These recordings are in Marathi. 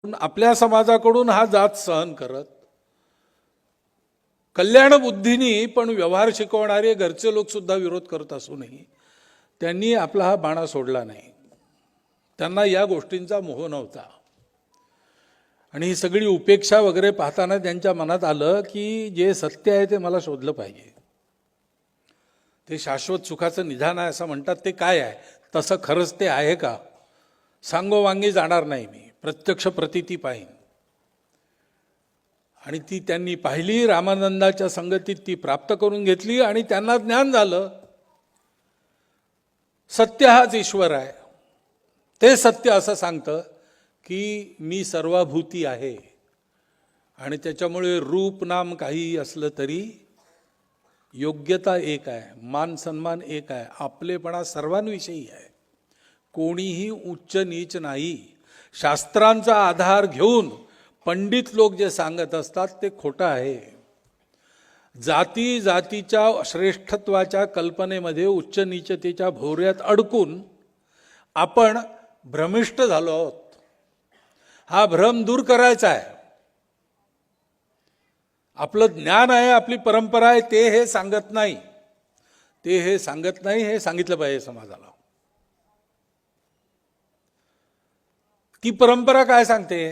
आपल्या समाजाकडून हा जात सहन करत, कल्याण बुद्धीनी पण व्यवहार शिकवणारे घरचे लोक सुद्धा विरोध करत असूनही त्यांनी आपला हा बाणा सोडला नाही. त्यांना या गोष्टींचा मोह नव्हता. आणि ही सगळी उपेक्षा वगैरे पाहताना त्यांच्या मनात आलं की जे सत्य आहे ते मला शोधलं पाहिजे. ते शाश्वत सुखाचं निधान आहे असं म्हणतात, ते काय आहे, तसं खरंच ते आहे का, सांगोवांगी जाणार नाही मी, प्रत्यक्ष प्रतीती पाहीन. आणि ती त्यांनी पाहिली, रामानंदाच्या संगतीत ती प्राप्त करून घेतली आणि त्यांना ज्ञान झालं सत्य हाच ईश्वर आहे. ते सत्य असं सांगतं की मी सर्वभूती आहे आणि त्याच्यामुळे रूप नाम काही असलं तरी योग्यता एक आहे, मान सन्मान एक आहे, आपलेपणा सर्वांविषयी आहे, कोणीही उच्च नीच नाही. शास्त्रांचा आधार घेऊन पंडित लोक जे सांगत असतात ते खोटं आहे. जाती जातीच्या श्रेष्ठत्वाच्या कल्पनेमध्ये उच्च नीचतेच्या भोवऱ्यात अडकून आपण भ्रमिष्ट झालो आहोत. हा भ्रम दूर करायचा आहे. आपलं ज्ञान आहे, आपली परंपरा आहे, ते हे सांगत नाही, ते हे सांगत नाही, हे सांगितलं पाहिजे समाजाला. ती परंपरा काय सांगते?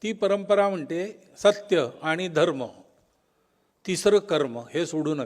ती परंपरा म्हणते सत्य आणि धर्म, तिसरं कर्म हे सोडू नका.